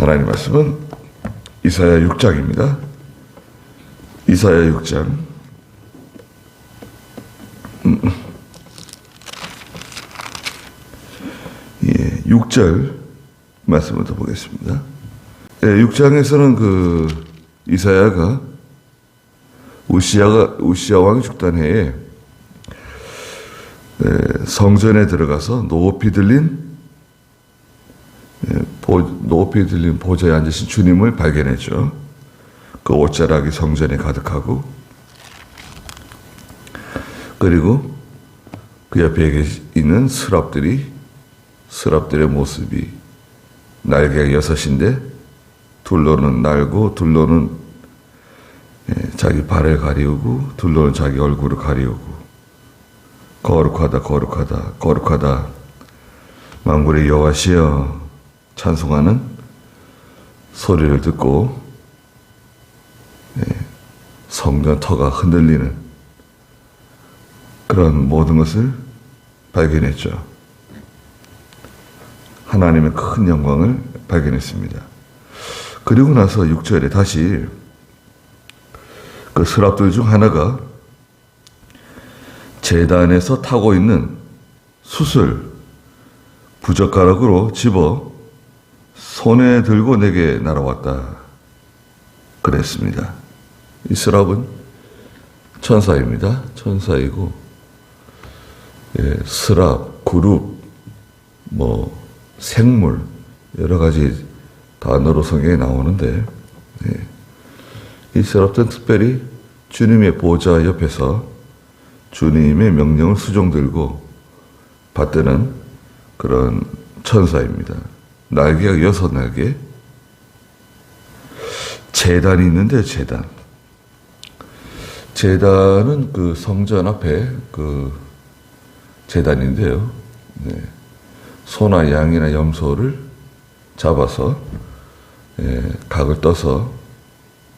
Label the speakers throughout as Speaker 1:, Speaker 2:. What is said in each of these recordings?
Speaker 1: 하나님 말씀은 이사야 6장입니다. 이사야 6장 6절 말씀부터 보겠습니다. 6장에서는 이사야가 우시야 왕이 죽던 해에 성전에 들어가서 높이 들린 보좌에 앉으신 주님을 발견했죠. 그 옷자락이 성전에 가득하고, 그리고 그 옆에 있는 스랍들의 모습이 날개가 6인데 둘로는 날고, 둘로는 자기 발을 가리우고, 둘로는 자기 얼굴을 가리우고, 거룩하다 거룩하다 거룩하다 만군의 여호와시여 찬송하는 소리를 듣고 성전 터가 흔들리는 그런 모든 것을 발견했죠. 하나님의 큰 영광을 발견했습니다. 그리고 나서 6절에 다시 그 스랍들 중 하나가 제단에서 타고 있는 숯을 부젓가락으로 집어 손에 들고 내게 날아왔다 그랬습니다. 이 스랍은 천사입니다. 천사이고, 스랍, 그룹, 생물 여러 가지 단어로 성경에 나오는데, 이 스랍들은 특별히 주님의 보좌 옆에서 주님의 명령을 수종들고 받드는 그런 천사입니다. 날개가 6날개. 제단이 있는데, 제단은 그 성전 앞에 그 제단인데요. 소나 양이나 염소를 잡아서 각을 떠서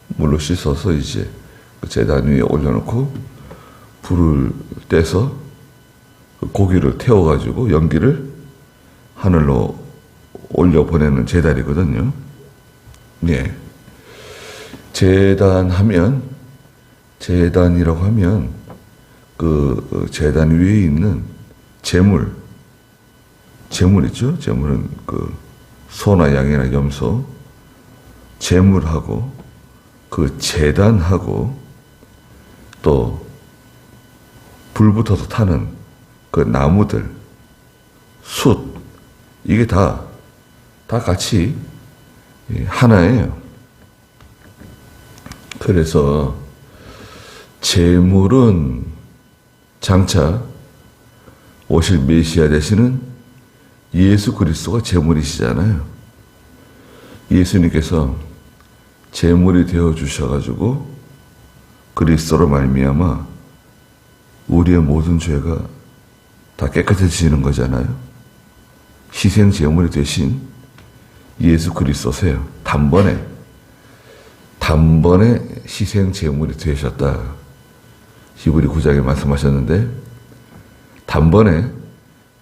Speaker 1: 물로 씻어서 이제 그 제단 위에 올려놓고 불을 떼서 고기를 태워가지고 연기를 하늘로 올려 보내는 제단이거든요. 제단이라고 하면 그 제단 위에 있는 제물 있죠? 제물은 그 소나 양이나 염소, 제물하고 그 제단하고 또 불 붙어서 타는 그 나무들, 숯, 이게 다 같이 하나예요. 그래서 제물은 장차 오실 메시아 되시는 예수 그리스도가 제물이시잖아요. 예수님께서 제물이 되어 주셔가지고 그리스도로 말미암아 우리의 모든 죄가 다 깨끗해지는 거잖아요. 희생 제물이 되신 예수 그리스도세요. 단번에 희생 제물이 되셨다. 히브리 9장에 말씀하셨는데, 단번에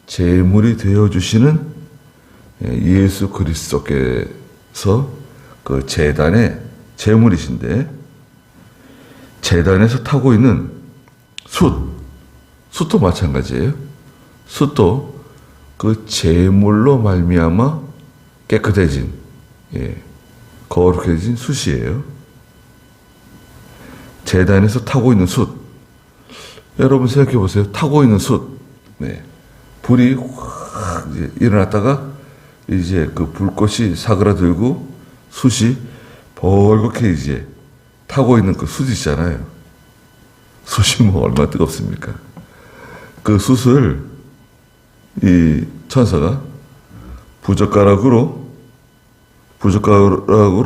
Speaker 1: 제물이 되어주시는 예수 그리스도께서 그 제단의 제물이신데, 제단에서 타고 있는 숯도 마찬가지예요. 숯도 그 제물로 말미암아 깨끗해진, 거룩해진 숯이에요. 제단에서 타고 있는 숯. 여러분 생각해 보세요. 타고 있는 숯. 불이 확 일어났다가 이제 그 불꽃이 사그라들고 숯이 벌겋게 이제 타고 있는 그 숯 있잖아요. 숯이 얼마나 뜨겁습니까? 그 숯을 이 천사가 부젓가락으로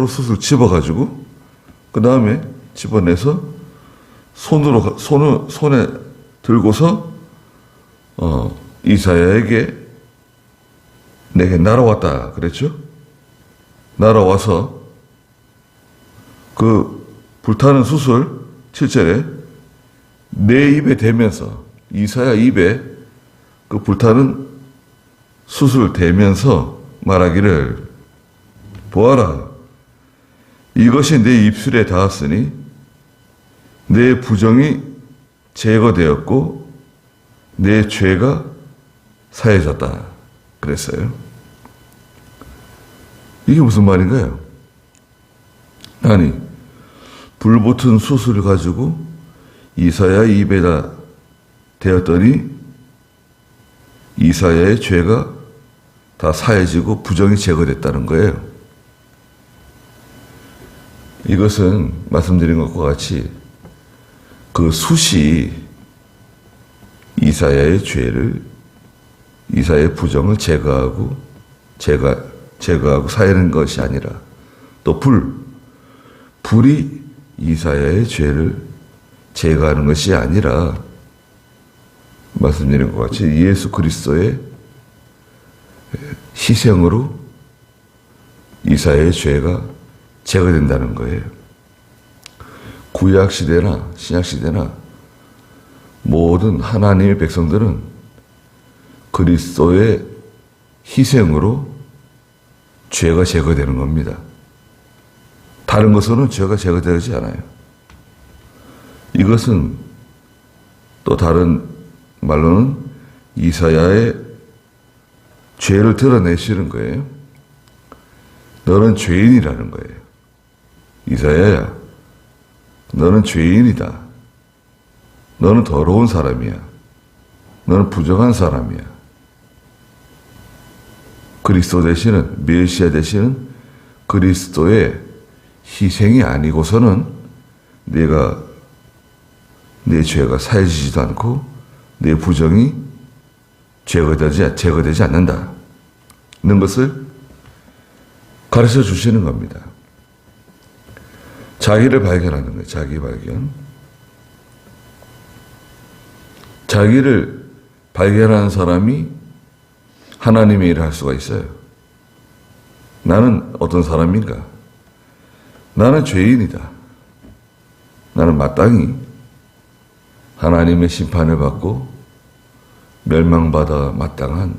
Speaker 1: 숯을 집어가지고 그 다음에 집어내서 손에 들고서 이사야에게 내게 날아왔다 그랬죠? 날아와서 그 불타는 숯을 7절에 내 입에 대면서, 이사야 입에 그 불타는 숯을 대면서 말하기를 보아라, 이것이 내 입술에 닿았으니 내 부정이 제거되었고 내 죄가 사해졌다 그랬어요. 이게 무슨 말인가요? 아니, 불붙은 숯을 가지고 이사야 입에다 대었더니 이사야의 죄가 다 사해지고 부정이 제거됐다는 거예요. 이것은 말씀드린 것과 같이 그 숯이 이사야의 죄를, 이사야의 부정을 제거하고 사해는 것이 아니라, 또 불이 이사야의 죄를 제거하는 것이 아니라, 말씀드린 것 같이 예수 그리스도의 희생으로 이사야의 죄가 제거된다는 거예요. 구약 시대나 신약 시대나 모든 하나님의 백성들은 그리스도의 희생으로 죄가 제거되는 겁니다. 다른 것으로는 죄가 제거되지 않아요. 이것은 또 다른 말로는 이사야의 죄를 드러내시는 거예요. 너는 죄인이라는 거예요. 이사야야, 너는 죄인이다. 너는 더러운 사람이야. 너는 부정한 사람이야. 그리스도 되시는, 메시아 되시는 그리스도의 희생이 아니고서는 내 죄가 사해지지도 않고 내 부정이 제거되지 않는다. 는 것을 가르쳐 주시는 겁니다. 자기를 발견하는 거예요. 자기 발견. 자기를 발견하는 사람이 하나님의 일을 할 수가 있어요. 나는 어떤 사람인가? 나는 죄인이다. 나는 마땅히 하나님의 심판을 받고 멸망받아 마땅한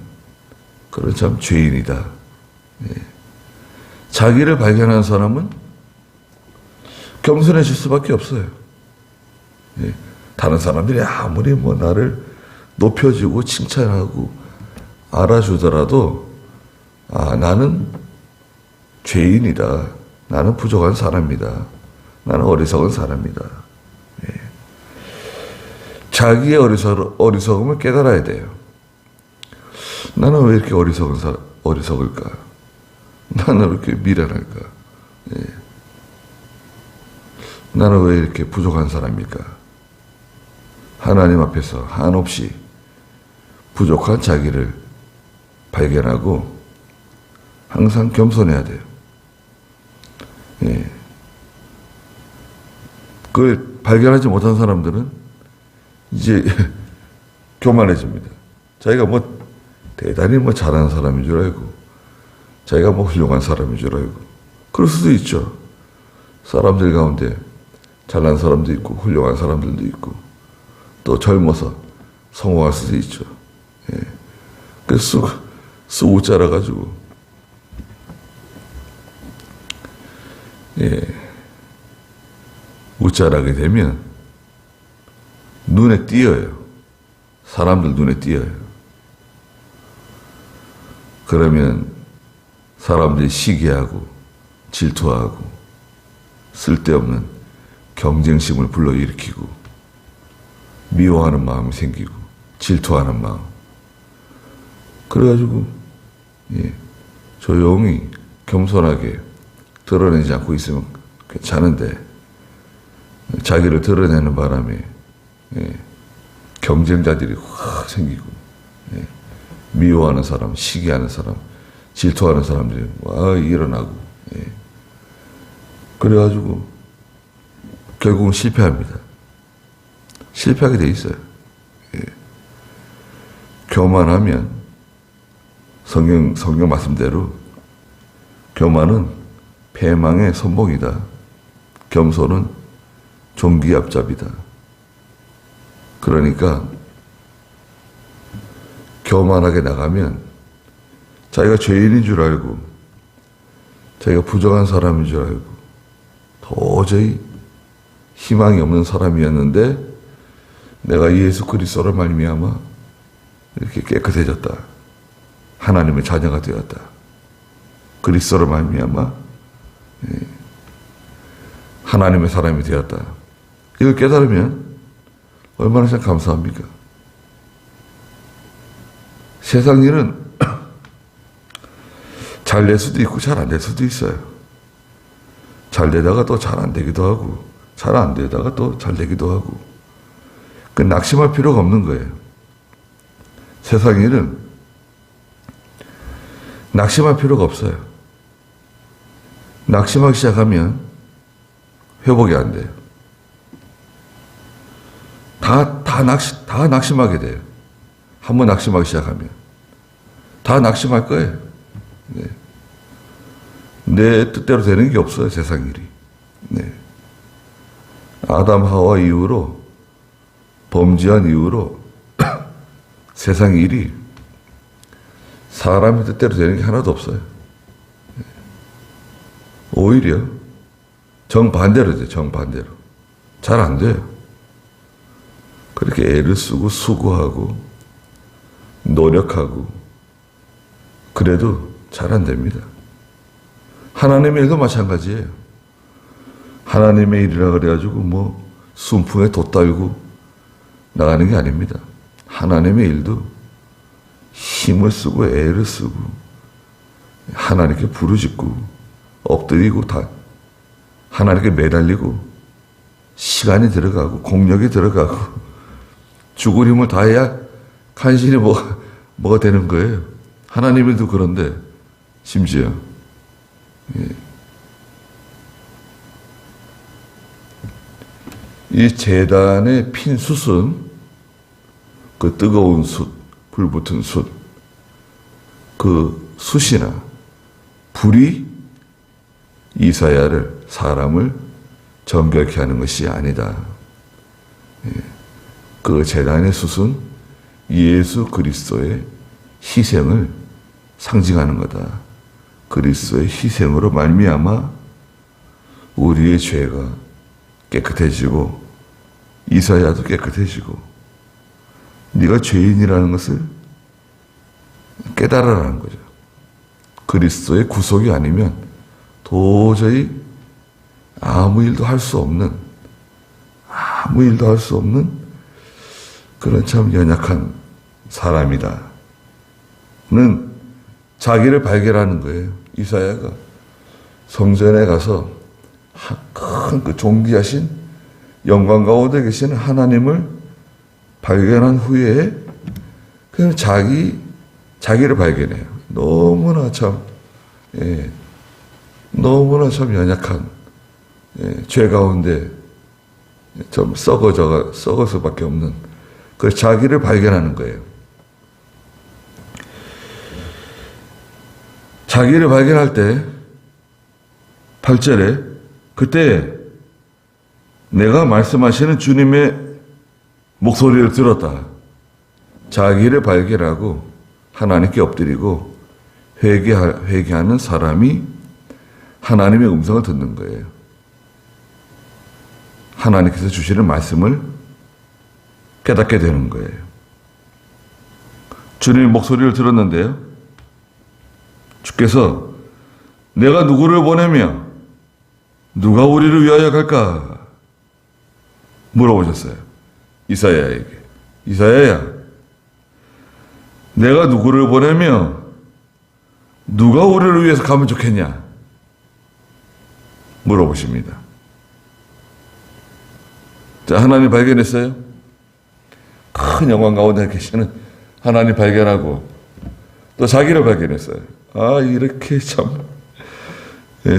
Speaker 1: 그런 참 죄인이다. 예. 자기를 발견한 사람은 겸손해질 수밖에 없어요. 예. 다른 사람들이 아무리 나를 높여주고 칭찬하고 알아주더라도 나는 죄인이다. 나는 부족한 사람이다. 나는 어리석은 사람이다. 예. 자기의 어리석음을 깨달아야 돼요. 나는 왜 이렇게 어리석을까? 나는 왜 이렇게 미련할까? 예. 나는 왜 이렇게 부족한 사람일까? 하나님 앞에서 한없이 부족한 자기를 발견하고 항상 겸손해야 돼요. 예. 그걸 발견하지 못한 사람들은 이제 교만해집니다. 자기가 대단히 잘하는 사람인 줄 알고, 자기가 훌륭한 사람인 줄 알고, 그럴 수도 있죠. 사람들 가운데 잘난 사람도 있고, 훌륭한 사람들도 있고, 또 젊어서 성공할 수도 있죠. 예. 그래서 쑥 웃자라가지고, 예. 웃자라게 되면 눈에 띄어요. 사람들 눈에 띄어요. 그러면 사람들이 시기하고 질투하고 쓸데없는 경쟁심을 불러일으키고 미워하는 마음이 생기고 질투하는 마음. 그래가지고 조용히 겸손하게 드러내지 않고 있으면 괜찮은데 자기를 드러내는 바람에 경쟁자들이 확 생기고 미워하는 사람, 시기하는 사람, 질투하는 사람들이 일어나고 그래가지고 결국은 실패합니다. 실패하게 돼 있어요. 교만하면 성경 말씀대로 교만은 패망의 선봉이다. 겸손은 종기의 앞잡이다. 그러니까 교만하게 나가면 자기가 죄인인 줄 알고 자기가 부족한 사람인 줄 알고 도저히 희망이 없는 사람이었는데 내가 예수 그리스도로 말미암아 이렇게 깨끗해졌다. 하나님의 자녀가 되었다. 그리스도로 말미암아 하나님의 사람이 되었다. 이걸 깨달으면 얼마나 참 감사합니까? 세상 일은 잘 될 수도 있고 잘 안 될 수도 있어요. 잘 되다가 또 잘 안 되기도 하고 잘 안 되다가 또 잘 되기도 하고 그 낙심할 필요가 없는 거예요. 세상 일은 낙심할 필요가 없어요. 낙심하기 시작하면 회복이 안 돼요. 다 낙심하게 돼요. 한번 낙심하기 시작하면. 다 낙심할 거예요. 네. 내 뜻대로 되는 게 없어요, 세상 일이. 네. 아담 하와 이후로, 범죄한 이후로 세상 일이 사람의 뜻대로 되는 게 하나도 없어요. 네. 오히려 정반대로 돼요, 정반대로. 잘 안 돼요. 그렇게 애를 쓰고 수고하고 노력하고 그래도 잘 안 됩니다. 하나님의 일도 마찬가지예요. 하나님의 일이라 그래가지고 뭐 순풍에 돛달고 나가는 게 아닙니다. 하나님의 일도 힘을 쓰고 애를 쓰고 하나님께 부르짖고 엎드리고 다 하나님께 매달리고 시간이 들어가고 공력이 들어가고 죽을 힘을 다해야 간신히 뭐가 되는 거예요. 하나님 일도 그런데 심지어 이 제단에 핀 숯은 그 뜨거운 숯, 불붙은 숯, 그 숯이나 불이 이사야를 사람을 정결케 하는 것이 아니다. 그 제단의 숯은 예수 그리스도의 희생을 상징하는 거다. 그리스도의 희생으로 말미암아 우리의 죄가 깨끗해지고 이사야도 깨끗해지고 네가 죄인이라는 것을 깨달아라는 거죠. 그리스도의 구속이 아니면 도저히 아무 일도 할 수 없는 그런 참 연약한 사람이다. 는 자기를 발견하는 거예요. 이사야가 성전에 가서 큰 그 존귀하신 영광 가운데 계시는 하나님을 발견한 후에 그냥 자기를 발견해요. 너무나 참 연약한 죄 가운데 좀 썩을 수밖에 없는 그 자기를 발견하는 거예요. 자기를 발견할 때 8절에 그때 내가 말씀하시는 주님의 목소리를 들었다. 자기를 발견하고 하나님께 엎드리고 회개하는 사람이 하나님의 음성을 듣는 거예요. 하나님께서 주시는 말씀을 깨닫게 되는 거예요. 주님의 목소리를 들었는데요. 주께서 내가 누구를 보내며 누가 우리를 위하여 갈까? 물어보셨어요. 이사야에게. 이사야야, 내가 누구를 보내며 누가 우리를 위해서 가면 좋겠냐? 물어보십니다. 자, 하나님 발견했어요? 큰 영광 가운데 계시는 하나님 발견하고 또 자기를 발견했어요. 아, 이렇게 참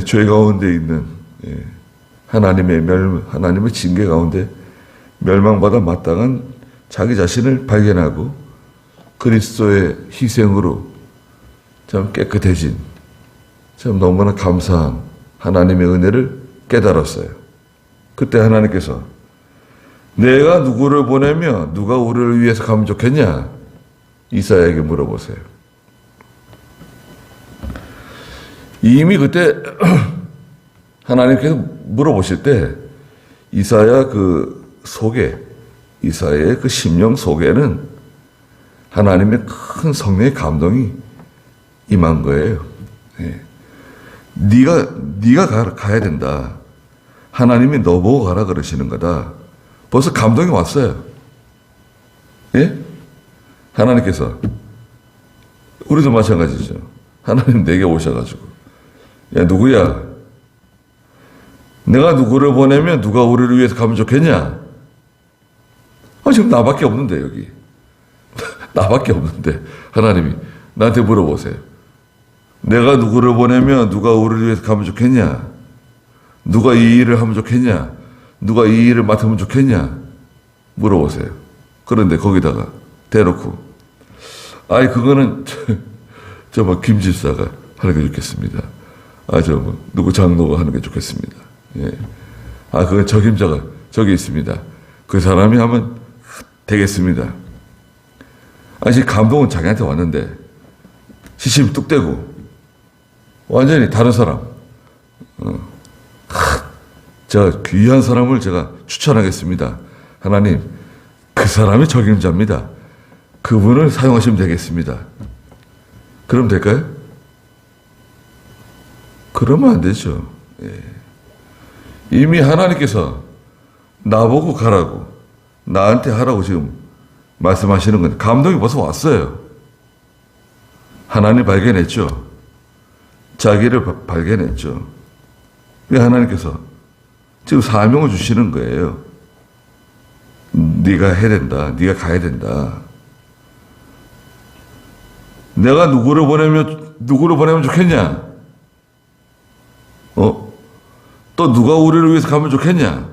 Speaker 1: 죄 가운데 있는 하나님의 징계 가운데 멸망받아 마땅한 자기 자신을 발견하고 그리스도의 희생으로 참 깨끗해진 참 너무나 감사한 하나님의 은혜를 깨달았어요. 그때 하나님께서 내가 누구를 보내며 누가 우리를 위해서 가면 좋겠냐? 이사야에게 물어보세요. 이미 그때 하나님께서 물어보실 때 이사야 그 속에, 이사야의 그 심령 속에는 하나님의 큰 성령의 감동이 임한 거예요. 예. 네가 가야 된다. 하나님이 너 보고 가라 그러시는 거다. 벌써 감동이 왔어요. 예? 하나님께서. 우리도 마찬가지죠. 하나님 내게 오셔가지고, 야, 누구야? 내가 누구를 보내면 누가 우리를 위해서 가면 좋겠냐? 지금 나밖에 없는데, 여기. 나밖에 없는데, 하나님이 나한테 물어보세요. 내가 누구를 보내면 누가 우리를 위해서 가면 좋겠냐? 누가 이 일을 하면 좋겠냐? 누가 이 일을 맡으면 좋겠냐? 물어보세요. 그런데 거기다가 대놓고, 그거는, 김 집사가 하는 게 좋겠습니다. 누구 장로가 하는 게 좋겠습니다. 예. 그건 적임자가 저기 있습니다. 그 사람이 하면 되겠습니다. 지금 감동은 자기한테 왔는데, 시심이 뚝 떼고, 완전히 다른 사람, 제가 귀한 사람을 제가 추천하겠습니다. 하나님, 그 사람이 적임자입니다. 그분을 사용하시면 되겠습니다. 그럼 될까요? 그러면 안 되죠. 예. 이미 하나님께서 나보고 가라고, 나한테 하라고 지금 말씀하시는 건 감동이 벌써 왔어요. 하나님 발견했죠. 자기를 발견했죠. 왜 하나님께서 지금 사명을 주시는 거예요. 네가 해야 된다. 네가 가야 된다. 내가 누구를 보내면 좋겠냐? 또 누가 우리를 위해서 가면 좋겠냐?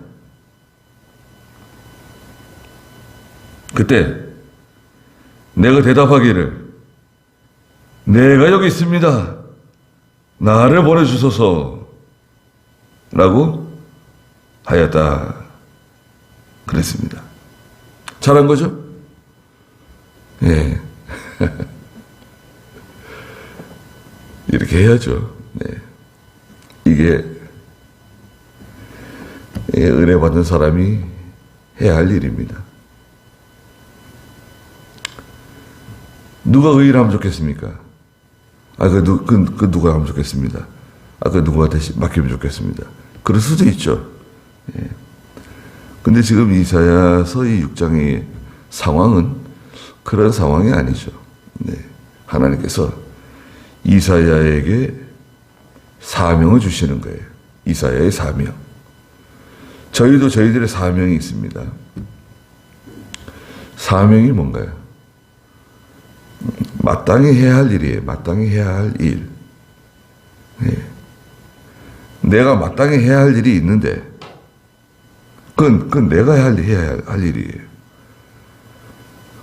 Speaker 1: 그때 내가 대답하기를, 내가 여기 있습니다. 나를 보내주소서. 라고 하였다. 그랬습니다. 잘한 거죠? 예. 이렇게 해야죠. 네. 이게 은혜 받는 사람이 해야 할 일입니다. 누가 의의를 하면 좋겠습니까? 그 누가 하면 좋겠습니다. 그 누구한테 맡기면 좋겠습니다. 그럴 수도 있죠. 예. 근데 지금 이사야서 이 6장의 상황은 그런 상황이 아니죠. 네. 하나님께서 이사야에게 사명을 주시는 거예요. 이사야의 사명. 저희도 저희들의 사명이 있습니다. 사명이 뭔가요? 마땅히 해야 할 일이에요. 마땅히 해야 할 일. 네. 내가 마땅히 해야 할 일이 있는데, 그건 내가 해야 할 일이에요.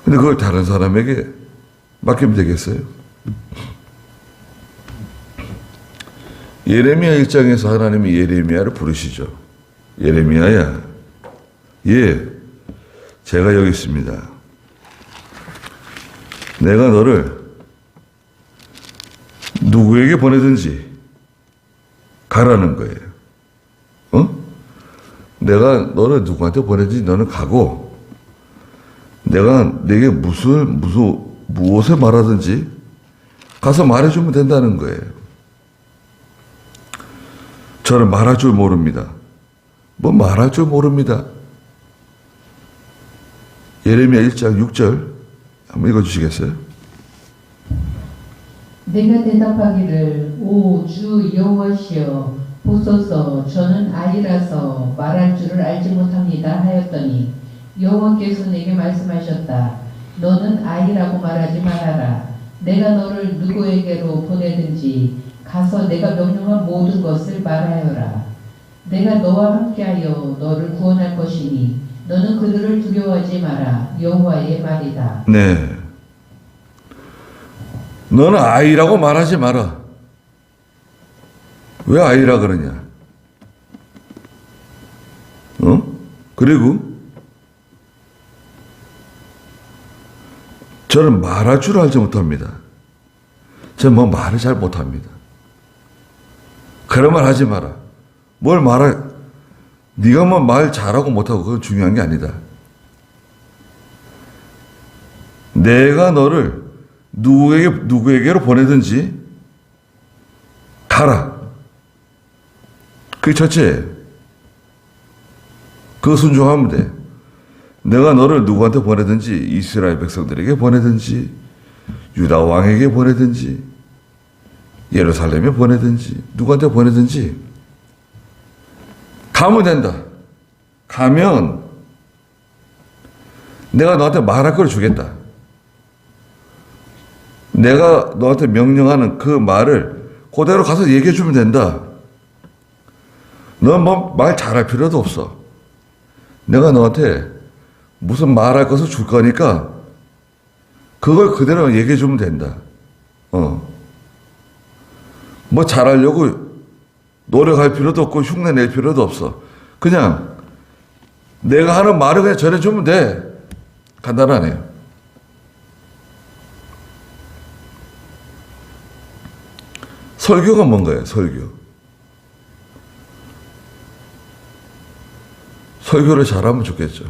Speaker 1: 근데 그걸 다른 사람에게 맡기면 되겠어요? 예레미야 1장에서 하나님이 예레미야를 부르시죠. 예레미야야, 예, 제가 여기 있습니다. 내가 너를 누구에게 보내든지 가라는 거예요. 내가 너를 누구한테 보내든지 너는 가고, 내가 내게 무엇을 말하든지 가서 말해주면 된다는 거예요. 저는 말할 줄 모릅니다. 뭐 말할 줄 모릅니다. 예레미야 1장 6절 한번 읽어주시겠어요?
Speaker 2: 내가 대답하기를, 오 주 여호와시여, 보소서, 저는 아이라서 말할 줄을 알지 못합니다 하였더니 여호와께서 내게 말씀하셨다. 너는 아이라고 말하지 말아라. 내가 너를 누구에게로 보내든지 가서 내가 명령한 모든 것을 말하여라. 내가 너와 함께하여 너를 구원할 것이니 너는 그들을 두려워하지 마라. 여호와의 말이다.
Speaker 1: 네. 너는 아이라고 말하지 마라. 왜 아이라 그러냐? 그리고 저는 말할 줄 알지 못합니다. 저는 말을 잘 못합니다. 그런 말 하지 마라. 뭘 말할, 네가 뭐 말 잘하고 못하고 그건 중요한 게 아니다. 내가 너를 누구에게로 보내든지 가라. 그게 첫째. 그거 순종하면 돼. 내가 너를 누구한테 보내든지 이스라엘 백성들에게 보내든지 유다 왕에게 보내든지 예루살렘에 보내든지 누구한테 보내든지 가면 된다. 가면 내가 너한테 말할 걸 주겠다. 내가 너한테 명령하는 그 말을 그대로 가서 얘기해 주면 된다. 넌 뭐 말 잘할 필요도 없어. 내가 너한테 무슨 말할 것을 줄 거니까 그걸 그대로 얘기해 주면 된다. 뭐 잘하려고 노력할 필요도 없고 흉내 낼 필요도 없어. 그냥 내가 하는 말을 그냥 전해주면 돼. 간단하네요. 설교가 뭔가요? 설교를 잘하면 좋겠죠.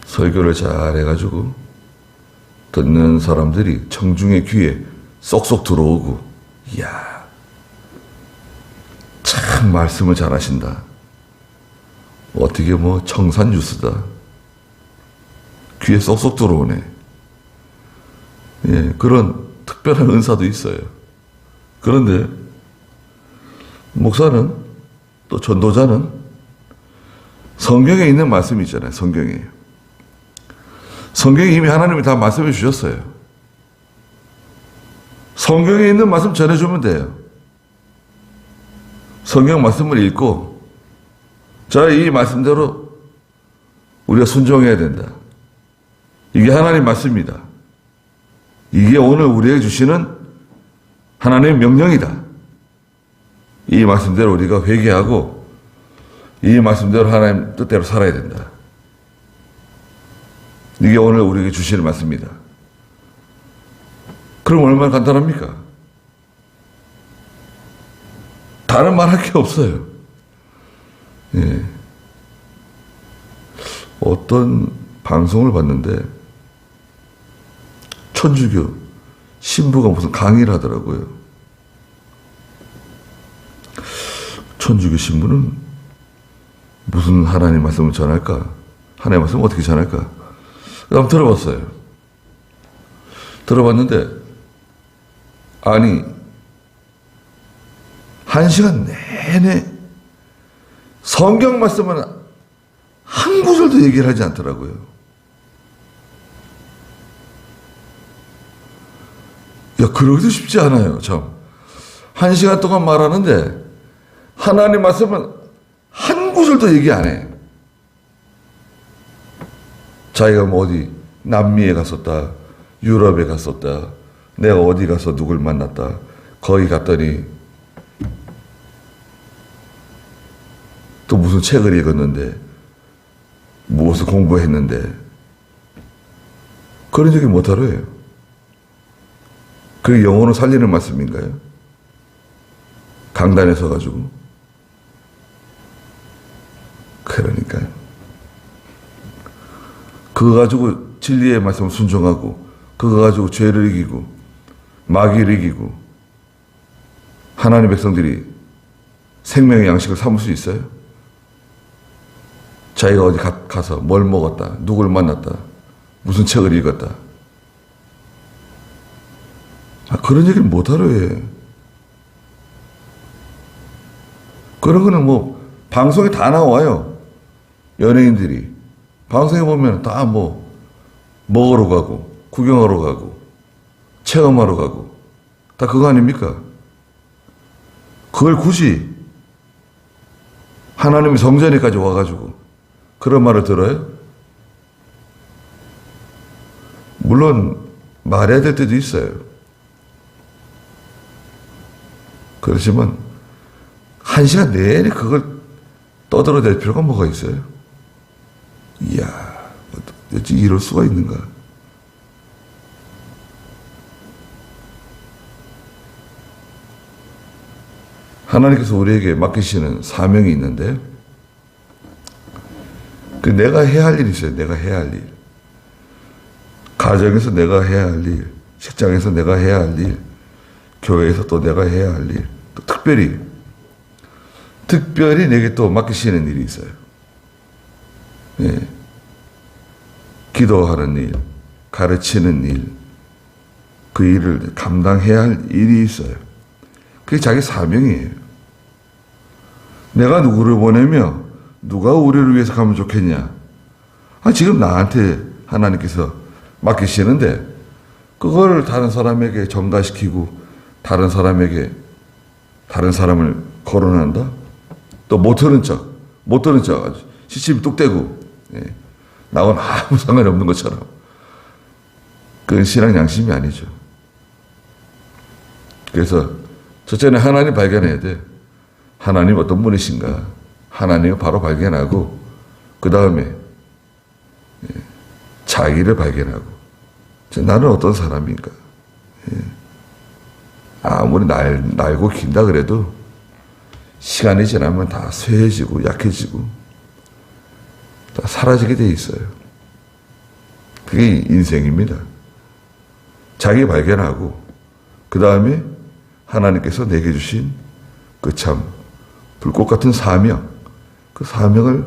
Speaker 1: 설교를 잘 해가지고 듣는 사람들이 청중의 귀에 쏙쏙 들어오고, 이야, 참 말씀을 잘하신다. 어떻게 뭐 청산 뉴스다. 귀에 쏙쏙 들어오네. 예, 그런 특별한 은사도 있어요. 그런데 목사는 또 전도자는 성경에 있는 말씀이 있잖아요. 성경에 이미 하나님이 다 말씀해 주셨어요. 성경에 있는 말씀 전해주면 돼요. 성경 말씀을 읽고 자, 이 말씀대로 우리가 순종해야 된다. 이게 하나님 말씀입니다. 이게 오늘 우리에게 주시는 하나님의 명령이다. 이 말씀대로 우리가 회개하고 이 말씀대로 하나님 뜻대로 살아야 된다. 이게 오늘 우리에게 주시는 말씀입니다. 그럼 얼마나 간단합니까? 다른 말 할 게 없어요. 예. 어떤 방송을 봤는데 천주교 신부가 무슨 강의를 하더라고요. 천주교 신부는 무슨 하나님 말씀을 전할까? 하나님 말씀을 어떻게 전할까? 한번 들어봤어요. 들어봤는데 아니 1시간 내내 성경 말씀은 한 구절도 얘기를 하지 않더라고요. 야, 그러기도 쉽지 않아요, 참. 1시간 동안 말하는데 하나님 말씀은 한 구절도 얘기 안 해. 자기가 뭐 어디 남미에 갔었다, 유럽에 갔었다, 내가 어디 가서 누굴 만났다, 거기 갔더니 또 무슨 책을 읽었는데 무엇을 공부했는데 그런 얘기 못하러 해요. 그게 영혼을 살리는 말씀인가요? 강단에 서가지고. 그러니까요. 그거 가지고 진리의 말씀을 순종하고 그거 가지고 죄를 이기고 마귀를 이기고 하나님의 백성들이 생명의 양식을 삼을 수 있어요? 자기가 어디 가서 뭘 먹었다, 누굴 만났다, 무슨 책을 읽었다. 그런 얘기를 못하러 해. 그런 거는 뭐 방송에 다 나와요. 연예인들이 방송에 보면 다 뭐 먹으러 가고 구경하러 가고 체험하러 가고 다 그거 아닙니까? 그걸 굳이 하나님의 성전에까지 와가지고 그런 말을 들어요? 물론 말해야 될 때도 있어요. 그렇지만 1시간 내내 그걸 떠들어댈 필요가 뭐가 있어요? 이야, 어찌 이럴 수가 있는가? 하나님께서 우리에게 맡기시는 사명이 있는데, 그 내가 해야 할 일이 있어요. 내가 해야 할 일. 가정에서 내가 해야 할 일, 직장에서 내가 해야 할 일, 교회에서 또 내가 해야 할 일, 또 특별히 내게 또 맡기시는 일이 있어요. 예. 기도하는 일, 가르치는 일, 그 일을 감당해야 할 일이 있어요. 그게 자기 사명이에요. 내가 누구를 보내며 누가 우리를 위해서 가면 좋겠냐? 지금 나한테 하나님께서 맡기시는데 그걸 다른 사람에게 전가시키고 다른 사람을 거론한다? 또 못 들은 척 아주 시침이 뚝 떼고, 예. 나하고는 아무 상관이 없는 것처럼. 그건 신앙 양심이 아니죠. 그래서 첫째는 하나님 발견해야 돼. 하나님 어떤 분이신가? 하나님을 바로 발견하고 그 다음에 자기를 발견하고 나는 어떤 사람인가? 아무리 날고 긴다 그래도 시간이 지나면 다 쇠해지고 약해지고 다 사라지게 돼 있어요. 그게 인생입니다. 자기 발견하고 그 다음에 하나님께서 내게 주신 그 참 불꽃 같은 사명, 그 사명을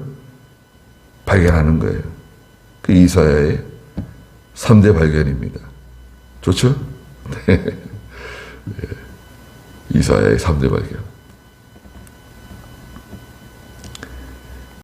Speaker 1: 발견하는 거예요. 그 이사야의 3대 발견입니다. 좋죠? 네. 이사야의 3대 발견.